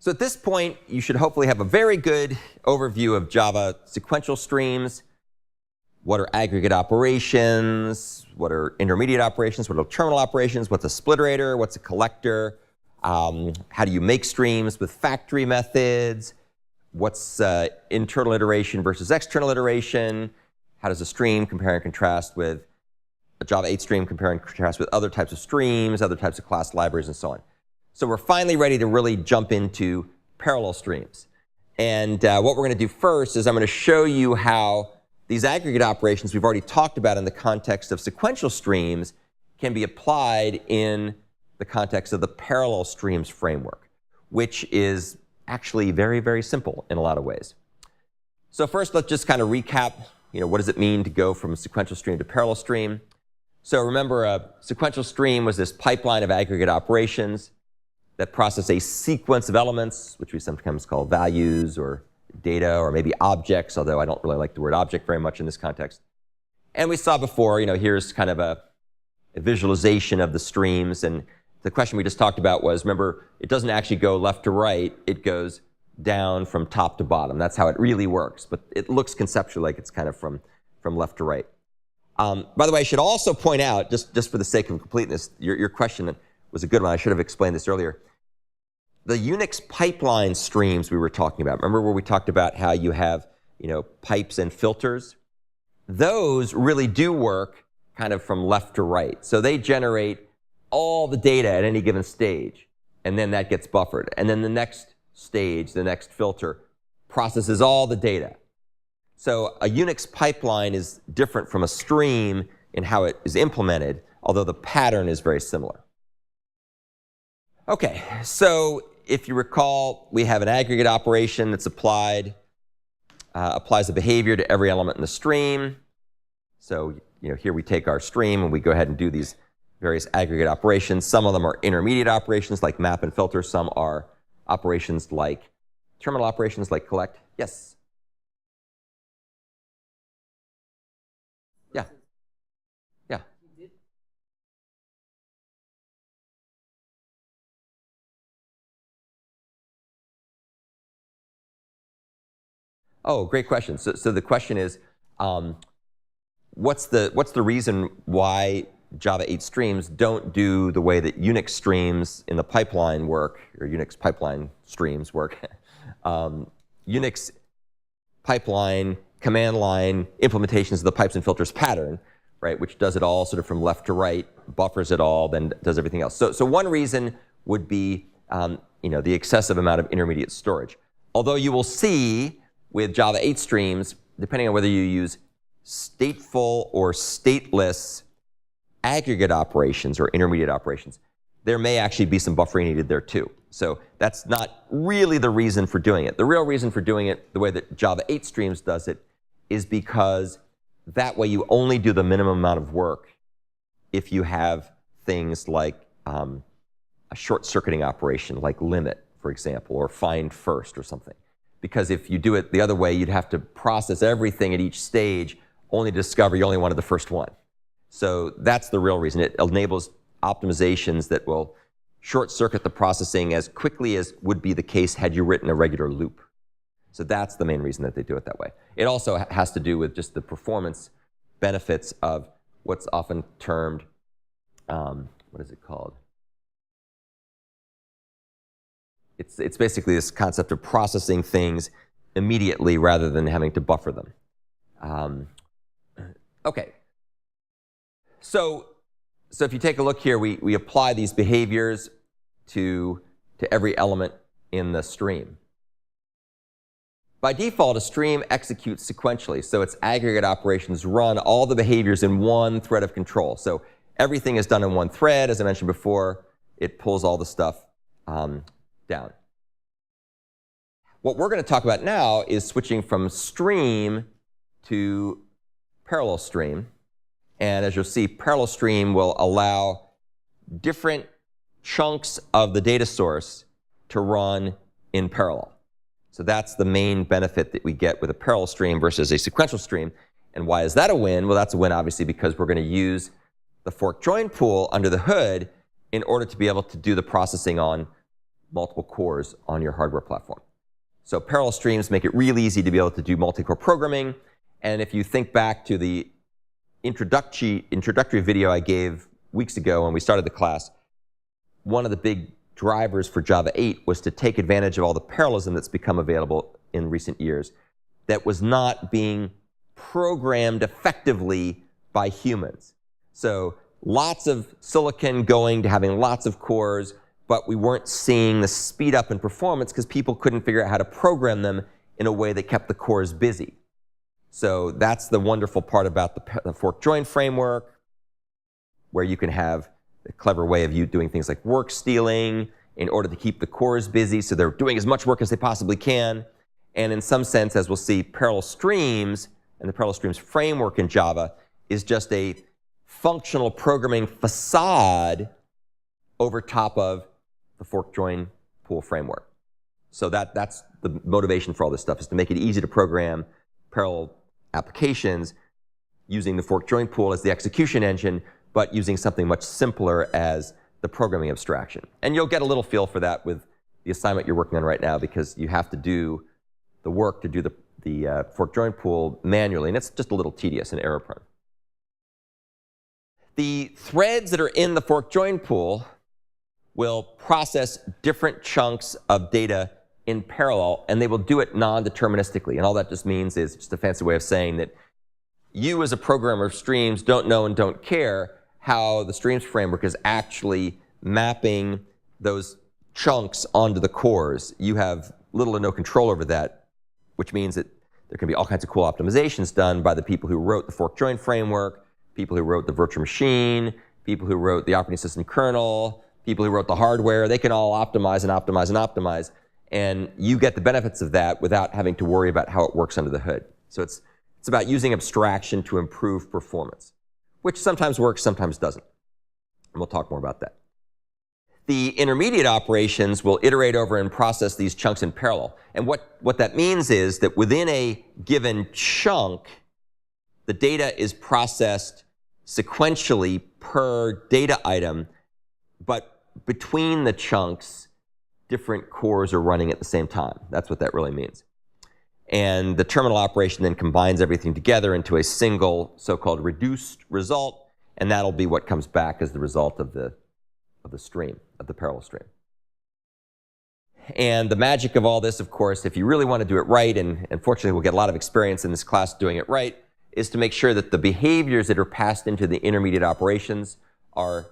So at this point, you should hopefully have a very good overview of Java sequential streams. What are aggregate operations? What are intermediate operations? What are terminal operations? What's a splitterator? What's a collector? How do you make streams with factory methods? What's internal iteration versus external iteration? How does a stream compare and contrast with a Java 8 stream, compare and contrast with other types of streams, other types of class libraries, and so on? So we're finally ready to really jump into parallel streams. And what we're going to do first is I'm going to show you how these aggregate operations we've already talked about in the context of sequential streams can be applied in the context of the parallel streams framework, which is actually very, very simple in a lot of ways. So first, let's just kind of recap, what does it mean to go from sequential stream to parallel stream? So remember, a sequential stream was this pipeline of aggregate operations that process a sequence of elements, which we sometimes call values or data or maybe objects, although I don't really like the word object very much in this context. And we saw before, here's kind of a visualization of the streams. And the question we just talked about was, remember, it doesn't actually go left to right. It goes down from top to bottom. That's how it really works. But it looks conceptually like it's kind of from left to right. By the way, I should also point out, just for the sake of completeness, your question was a good one. I should have explained this earlier. The Unix pipeline streams we were talking about, remember where we talked about how you have pipes and filters? Those really do work kind of from left to right. So they generate all the data at any given stage, and then that gets buffered. And then the next stage, the next filter, processes all the data. So a Unix pipeline is different from a stream in how it is implemented, although the pattern is very similar. Okay, so if you recall, we have an aggregate operation that's applies a behavior to every element in the stream. So here we take our stream and we go ahead and do these various aggregate operations. Some of them are intermediate operations like map and filter. Some are operations like terminal operations like collect. Yes? Yeah. Yeah. Oh, great question. So the question is, what's the reason why Java 8 streams don't do the way that Unix streams in the pipeline work, or Unix pipeline streams work? Unix pipeline, command line implementations of the pipes and filters pattern, right, which does it all sort of from left to right, buffers it all, then does everything else. So one reason would be the excessive amount of intermediate storage. Although you will see with Java 8 streams, depending on whether you use stateful or stateless aggregate operations or intermediate operations, there may actually be some buffering needed there too. So that's not really the reason for doing it. The real reason for doing it the way that Java 8 streams does it is because that way you only do the minimum amount of work if you have things like a short-circuiting operation like limit, for example, or find first or something. Because if you do it the other way, you'd have to process everything at each stage only to discover you only wanted the first one. So that's the real reason. It enables optimizations that will short-circuit the processing as quickly as would be the case had you written a regular loop. So that's the main reason that they do it that way. It also has to do with just the performance benefits of what's often termed, what is it called? It's basically this concept of processing things immediately rather than having to buffer them. Okay. So if you take a look here, we apply these behaviors to every element in the stream. By default, a stream executes sequentially, so its aggregate operations run all the behaviors in one thread of control. So everything is done in one thread. As I mentioned before, it pulls all the stuff down. What we're going to talk about now is switching from stream to parallel stream. And as you'll see, parallel stream will allow different chunks of the data source to run in parallel. So that's the main benefit that we get with a parallel stream versus a sequential stream. And why is that a win? Well, that's a win, obviously, because we're going to use the fork join pool under the hood in order to be able to do the processing on multiple cores on your hardware platform. So parallel streams make it really easy to be able to do multi-core programming. And if you think back to the introductory video I gave weeks ago when we started the class, one of the big drivers for Java 8 was to take advantage of all the parallelism that's become available in recent years that was not being programmed effectively by humans. So lots of silicon going to having lots of cores, but we weren't seeing the speed up in performance because people couldn't figure out how to program them in a way that kept the cores busy. So that's the wonderful part about the fork join framework, where you can have a clever way of you doing things like work stealing in order to keep the cores busy so they're doing as much work as they possibly can. And in some sense, as we'll see, parallel streams and the parallel streams framework in Java is just a functional programming facade over top of the fork join pool framework. So that's the motivation for all this stuff, is to make it easy to program parallel applications using the fork join pool as the execution engine, but using something much simpler as the programming abstraction. And you'll get a little feel for that with the assignment you're working on right now, because you have to do the work to do the fork join pool manually, and it's just a little tedious and error prone. The threads that are in the fork join pool will process different chunks of data in parallel, and they will do it non-deterministically. And all that just means is just a fancy way of saying that you as a programmer of streams don't know and don't care how the streams framework is actually mapping those chunks onto the cores. You have little to no control over that, which means that there can be all kinds of cool optimizations done by the people who wrote the fork join framework, people who wrote the virtual machine, people who wrote the operating system kernel, people who wrote the hardware. They can all optimize and optimize and optimize, and you get the benefits of that without having to worry about how it works under the hood. So it's about using abstraction to improve performance, which sometimes works, sometimes doesn't. And we'll talk more about that. The intermediate operations will iterate over and process these chunks in parallel. And what that means is that within a given chunk, the data is processed sequentially per data item, but between the chunks, different cores are running at the same time. That's what that really means. And the terminal operation then combines everything together into a single so-called reduced result, and that'll be what comes back as the result of the stream, of the parallel stream. And the magic of all this, of course, if you really want to do it right, and fortunately we'll get a lot of experience in this class doing it right, is to make sure that the behaviors that are passed into the intermediate operations are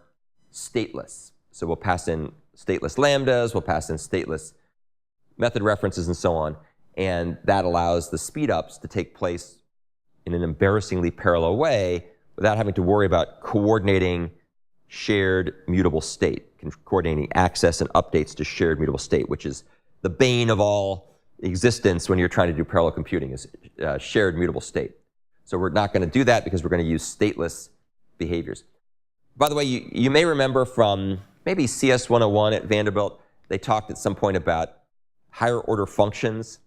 stateless. So we'll pass in stateless lambdas, we'll pass in stateless method references, and so on. And that allows the speed-ups to take place in an embarrassingly parallel way without having to worry about coordinating shared mutable state, coordinating access and updates to shared mutable state, which is the bane of all existence when you're trying to do parallel computing, is shared mutable state. So we're not going to do that because we're going to use stateless behaviors. By the way, you may remember from maybe CS 101 at Vanderbilt, they talked at some point about higher order functions.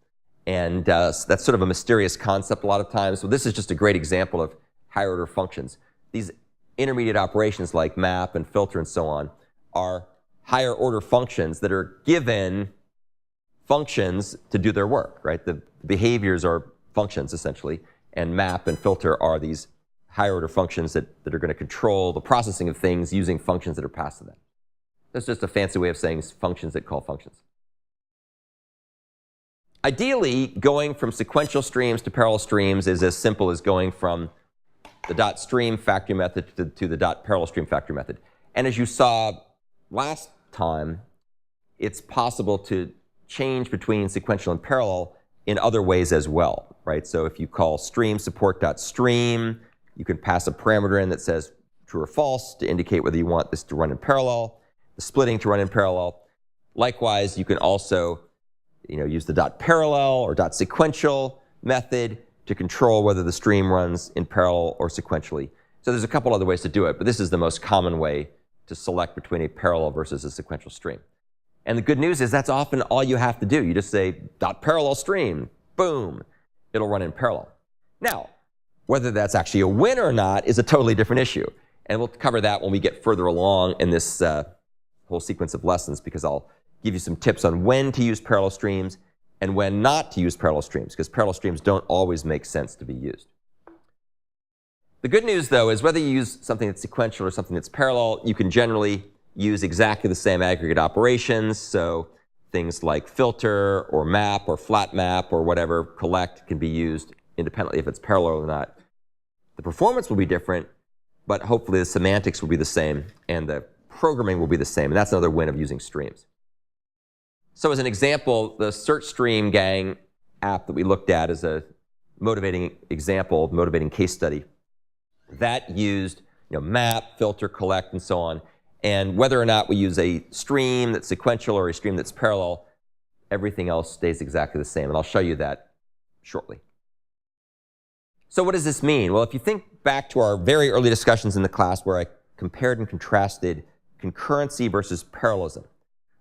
And that's sort of a mysterious concept a lot of times. So this is just a great example of higher order functions. These intermediate operations like map and filter and so on are higher order functions that are given functions to do their work, right? The behaviors are functions essentially, and map and filter are these higher order functions that are going to control the processing of things using functions that are passed to them. That's just a fancy way of saying functions that call functions. Ideally, going from sequential streams to parallel streams is as simple as going from the .stream factory method to the .parallel stream factory method. And as you saw last time, it's possible to change between sequential and parallel in other ways as well, right? So if you call stream support.stream, you can pass a parameter in that says true or false to indicate whether you want this to run in parallel, the splitting to run in parallel. Likewise, you can also use the .parallel or .sequential method to control whether the stream runs in parallel or sequentially. So there's a couple other ways to do it, but this is the most common way to select between a parallel versus a sequential stream. And the good news is that's often all you have to do. You just say .parallel stream, boom, it'll run in parallel. Now, whether that's actually a win or not is a totally different issue. And we'll cover that when we get further along in this whole sequence of lessons, because I'll give you some tips on when to use parallel streams and when not to use parallel streams, because parallel streams don't always make sense to be used. The good news, though, is whether you use something that's sequential or something that's parallel, you can generally use exactly the same aggregate operations. So things like filter or map or flat map or whatever, collect, can be used independently if it's parallel or not. The performance will be different, but hopefully the semantics will be the same and the programming will be the same. And that's another win of using streams. So as an example, the search stream gang app that we looked at is a motivating example, motivating case study. That used map, filter, collect, and so on. And whether or not we use a stream that's sequential or a stream that's parallel, everything else stays exactly the same. And I'll show you that shortly. So what does this mean? Well, if you think back to our very early discussions in the class where I compared and contrasted concurrency versus parallelism.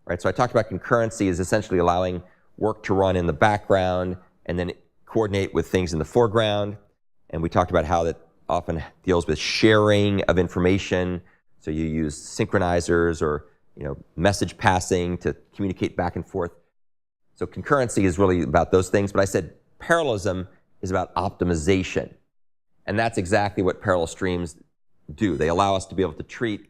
Right? So I talked about concurrency as essentially allowing work to run in the background and then coordinate with things in the foreground. And we talked about how that often deals with sharing of information. So you use synchronizers or message passing to communicate back and forth. So concurrency is really about those things. But I said parallelism is about optimization. And that's exactly what parallel streams do. They allow us to be able to treat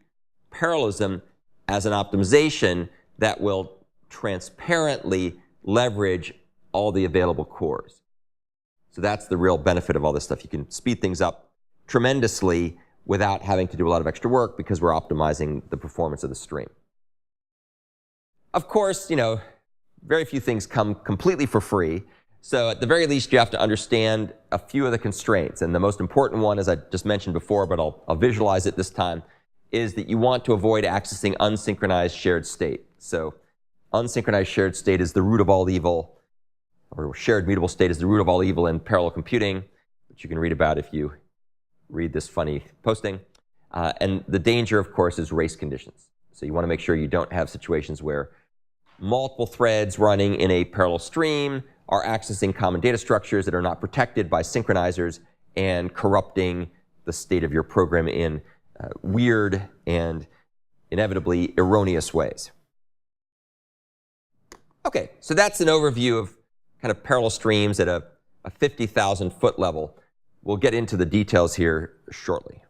parallelism as an optimization that will transparently leverage all the available cores. So that's the real benefit of all this stuff. You can speed things up tremendously without having to do a lot of extra work because we're optimizing the performance of the stream. Of course, very few things come completely for free. So at the very least, you have to understand a few of the constraints. And the most important one, as I just mentioned before, but I'll visualize it this time, is that you want to avoid accessing unsynchronized shared state. So unsynchronized shared state is the root of all evil, or shared mutable state is the root of all evil in parallel computing, which you can read about if you read this funny posting. And the danger, of course, is race conditions. So you want to make sure you don't have situations where multiple threads running in a parallel stream are accessing common data structures that are not protected by synchronizers and corrupting the state of your program in weird and inevitably erroneous ways. Okay, so that's an overview of kind of parallel streams at a 50,000 foot level. We'll get into the details here shortly.